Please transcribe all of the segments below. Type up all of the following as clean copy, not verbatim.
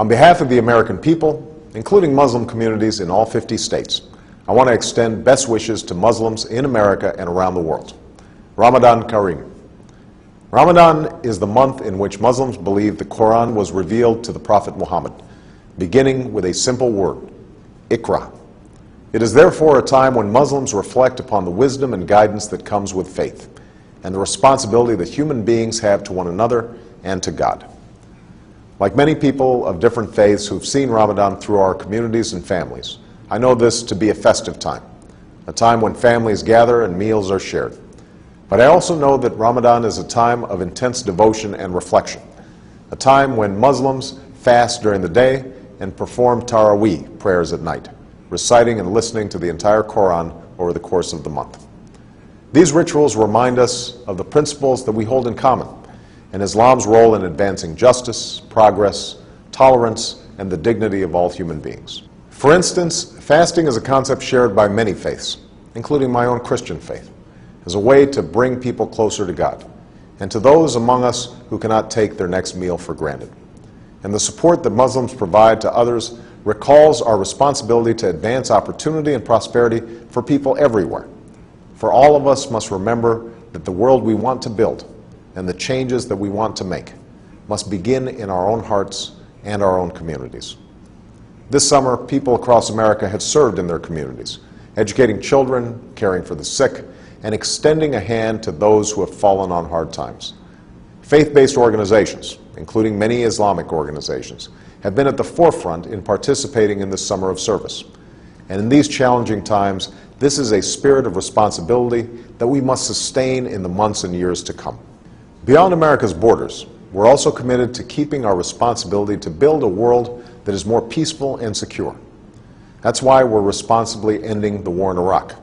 On behalf of the American people, including Muslim communities in all 50 states, I want to extend best wishes to Muslims in America and around the world. Ramadan Kareem. Ramadan is the month in which Muslims believe the Quran was revealed to the Prophet Muhammad, beginning with a simple word, Iqra. It is therefore a time when Muslims reflect upon the wisdom and guidance that comes with faith, and the responsibility that human beings have to one another and to God. Like many people of different faiths who've seen Ramadan through our communities and families, I know this to be a festive time, a time when families gather and meals are shared. But I also know that Ramadan is a time of intense devotion and reflection, a time when Muslims fast during the day and perform Taraweeh prayers at night, reciting and listening to the entire Quran over the course of the month. These rituals remind us of the principles that we hold in common, and Islam's role in advancing justice, progress, tolerance, and the dignity of all human beings. For instance, fasting is a concept shared by many faiths, including my own Christian faith, as a way to bring people closer to God, and to those among us who cannot take their next meal for granted. And the support that Muslims provide to others recalls our responsibility to advance opportunity and prosperity for people everywhere. For all of us must remember that the world we want to build and the changes that we want to make must begin in our own hearts and our own communities. This summer, people across America have served in their communities, educating children, caring for the sick, and extending a hand to those who have fallen on hard times. Faith-based organizations, including many Islamic organizations, have been at the forefront in participating in this summer of service. And in these challenging times, this is a spirit of responsibility that we must sustain in the months and years to come. Beyond America's borders, we're also committed to keeping our responsibility to build a world that is more peaceful and secure. That's why we're responsibly ending the war in Iraq.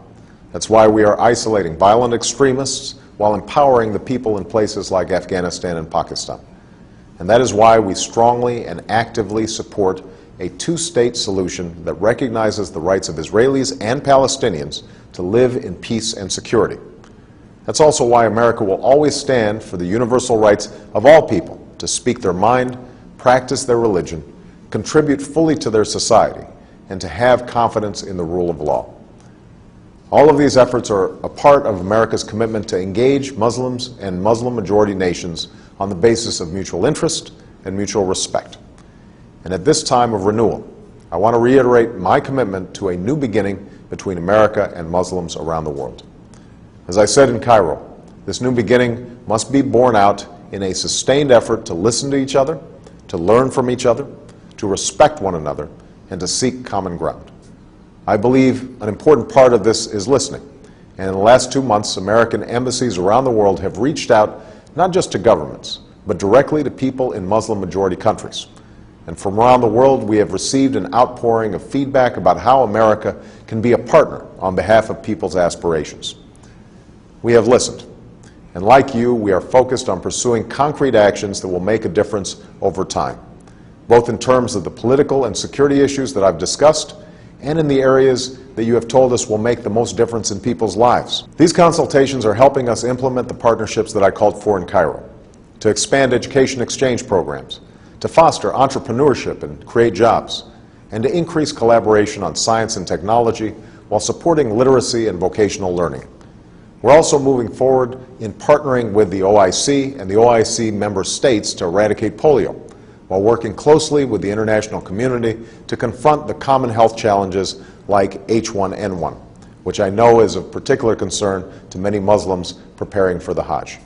That's why we are isolating violent extremists while empowering the people in places like Afghanistan and Pakistan. And that is why we strongly and actively support a two-state solution that recognizes the rights of Israelis and Palestinians to live in peace and security. That's also why America will always stand for the universal rights of all people to speak their mind, practice their religion, contribute fully to their society, and to have confidence in the rule of law. All of these efforts are a part of America's commitment to engage Muslims and Muslim-majority nations on the basis of mutual interest and mutual respect. And at this time of renewal, I want to reiterate my commitment to a new beginning between America and Muslims around the world. As I said in Cairo, this new beginning must be borne out in a sustained effort to listen to each other, to learn from each other, to respect one another, and to seek common ground. I believe an important part of this is listening. And in the last 2 months, American embassies around the world have reached out not just to governments, but directly to people in Muslim-majority countries. And from around the world, we have received an outpouring of feedback about how America can be a partner on behalf of people's aspirations. We have listened. And like you, we are focused on pursuing concrete actions that will make a difference over time, both in terms of the political and security issues that I've discussed, and in the areas that you have told us will make the most difference in people's lives. These consultations are helping us implement the partnerships that I called for in Cairo, to expand education exchange programs, to foster entrepreneurship and create jobs, and to increase collaboration on science and technology while supporting literacy and vocational learning. We're also moving forward in partnering with the OIC and the OIC member states to eradicate polio, while working closely with the international community to confront the common health challenges like H1N1, which I know is of particular concern to many Muslims preparing for the Hajj.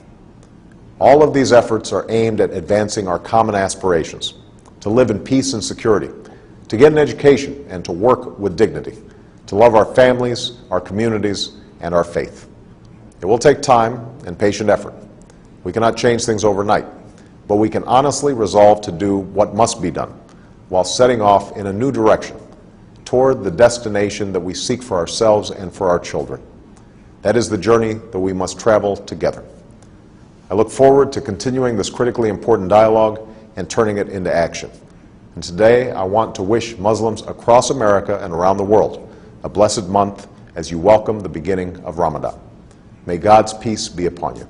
All of these efforts are aimed at advancing our common aspirations, to live in peace and security, to get an education and to work with dignity, to love our families, our communities, and our faith. It will take time and patient effort. We cannot change things overnight, but we can honestly resolve to do what must be done while setting off in a new direction toward the destination that we seek for ourselves and for our children. That is the journey that we must travel together. I look forward to continuing this critically important dialogue and turning it into action. And today I want to wish Muslims across America and around the world a blessed month as you welcome the beginning of Ramadan. May God's peace be upon you.